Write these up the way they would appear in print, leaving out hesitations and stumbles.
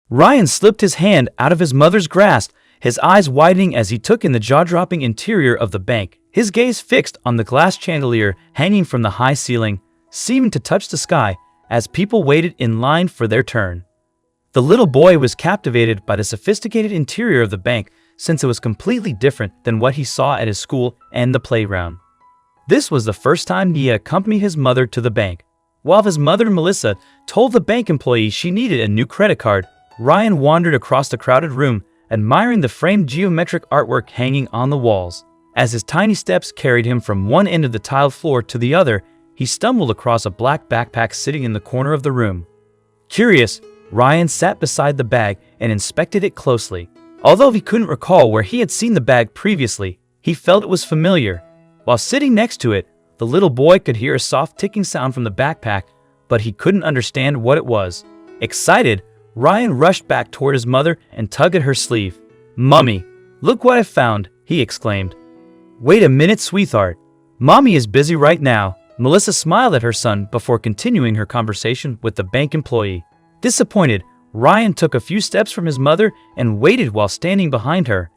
Ryan slipped his hand out of his mother's grasp, his eyes widening as he took in the jaw-dropping interior of the bank, his gaze fixed on the glass chandelier hanging from the high ceiling, seeming to touch the sky as people waited in line for their turn. The little boy was captivated by the sophisticated interior of the bank since it was completely different than what he saw at his school and the playground. This was the first time he had accompanied his mother to the bank. While his mother, Melissa, told the bank employee she needed a new credit card, Ryan wandered across the crowded room, admiring the framed geometric artwork hanging on the walls. As his tiny steps carried him from one end of the tiled floor to the other, he stumbled across a black backpack sitting in the corner of the room. Curious, Ryan sat beside the bag and inspected it closely. Although he couldn't recall where he had seen the bag previously, he felt it was familiar. While sitting next to it, the little boy could hear a soft ticking sound from the backpack, but he couldn't understand what it was. Excited, Ryan rushed back toward his mother and tugged at her sleeve. "Mummy, look what I found," he exclaimed. "Wait a minute, sweetheart. Mommy is busy right now." Melissa smiled at her son before continuing her conversation with the bank employee. Disappointed, Ryan took a few steps from his mother and waited while standing behind her.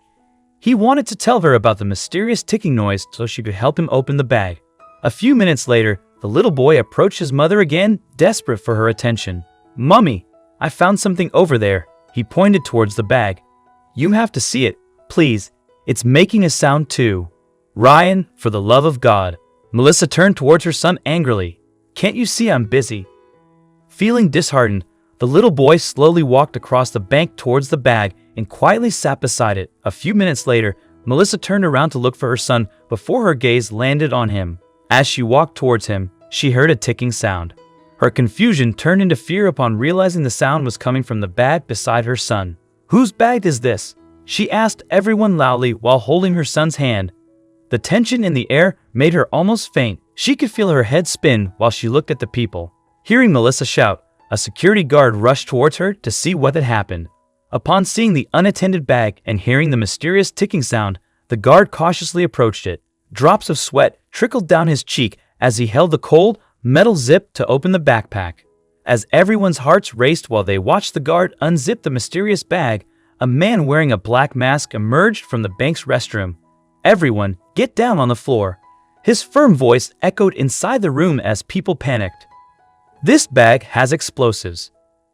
He wanted to tell her about the mysterious ticking noise so she could help him open the bag. A few minutes later, the little boy approached his mother again, desperate for her attention. "Mummy, I found something over there." He pointed towards the bag. "You have to see it, please. It's making a sound too." "Ryan, for the love of God." Melissa turned towards her son angrily. "Can't you see I'm busy?" Feeling disheartened, the little boy slowly walked across the bank towards the bag and quietly sat beside it. A few minutes later, Melissa turned around to look for her son before her gaze landed on him. As she walked towards him, she heard a ticking sound. Her confusion turned into fear upon realizing the sound was coming from the bag beside her son. "Whose bag is this?" she asked everyone loudly while holding her son's hand. The tension in the air made her almost faint. She could feel her head spin while she looked at the people. Hearing Melissa shout, a security guard rushed towards her to see what had happened. Upon seeing the unattended bag and hearing the mysterious ticking sound, the guard cautiously approached it. Drops of sweat trickled down his cheek as he held the cold, metal zip to open the backpack. As everyone's hearts raced while they watched the guard unzip the mysterious bag, a man wearing a black mask emerged from the bank's restroom. "Everyone, get down on the floor." His firm voice echoed inside the room as people panicked. "This bag has explosives."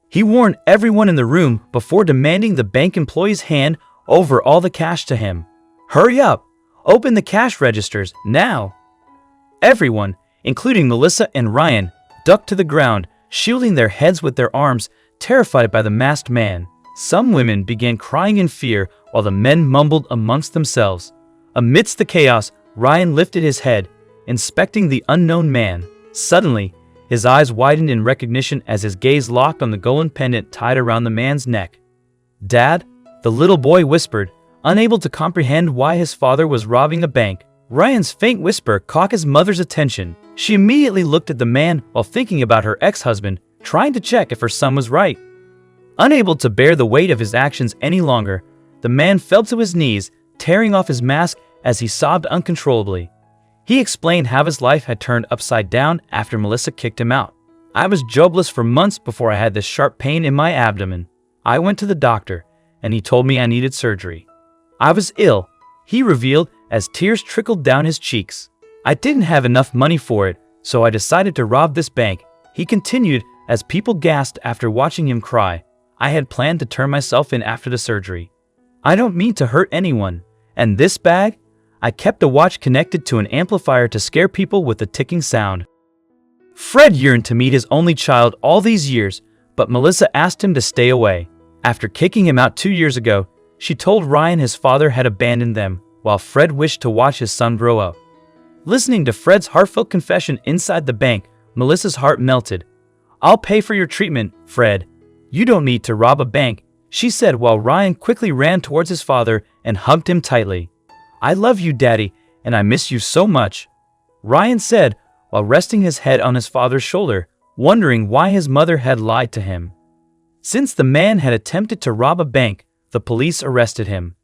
He warned everyone in the room before demanding the bank employee's hand over all the cash to him. "Hurry up! Open the cash registers, now!" Everyone, including Melissa and Ryan, ducked to the ground, shielding their heads with their arms, terrified by the masked man. Some women began crying in fear while the men mumbled amongst themselves. Amidst the chaos, Ryan lifted his head, inspecting the unknown man. Suddenly, his eyes widened in recognition as his gaze locked on the golden pendant tied around the man's neck. "Dad?" the little boy whispered, unable to comprehend why his father was robbing a bank. Ryan's faint whisper caught his mother's attention. She immediately looked at the man while thinking about her ex-husband, trying to check if her son was right. Unable to bear the weight of his actions any longer, the man fell to his knees, tearing off his mask as he sobbed uncontrollably. He explained how his life had turned upside down after Melissa kicked him out. "I was jobless for months before I had this sharp pain in my abdomen. I went to the doctor, and he told me I needed surgery. I was ill," he revealed as tears trickled down his cheeks. "I didn't have enough money for it, so I decided to rob this bank," he continued as people gasped after watching him cry. "I had planned to turn myself in after the surgery. I don't mean to hurt anyone. And this bag? I kept a watch connected to an amplifier to scare people with the ticking sound." Fred yearned to meet his only child all these years, but Melissa asked him to stay away. After kicking him out 2 years ago, she told Ryan his father had abandoned them, while Fred wished to watch his son grow up. Listening to Fred's heartfelt confession inside the bank, Melissa's heart melted. "I'll pay for your treatment, Fred. You don't need to rob a bank," she said while Ryan quickly ran towards his father and hugged him tightly. "I love you, Daddy, and I miss you so much," Ryan said while resting his head on his father's shoulder, wondering why his mother had lied to him. Since the man had attempted to rob a bank, the police arrested him.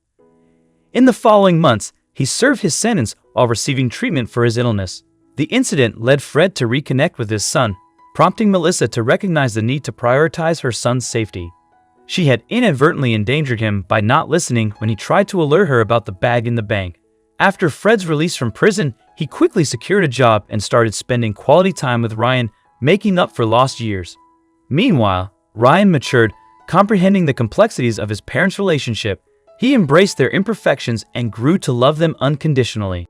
In the following months, he served his sentence while receiving treatment for his illness. The incident led Fred to reconnect with his son, prompting Melissa to recognize the need to prioritize her son's safety. She had inadvertently endangered him by not listening when he tried to alert her about the bag in the bank. After Fred's release from prison, he quickly secured a job and started spending quality time with Ryan, making up for lost years. Meanwhile, Ryan matured, comprehending the complexities of his parents' relationship. He embraced their imperfections and grew to love them unconditionally.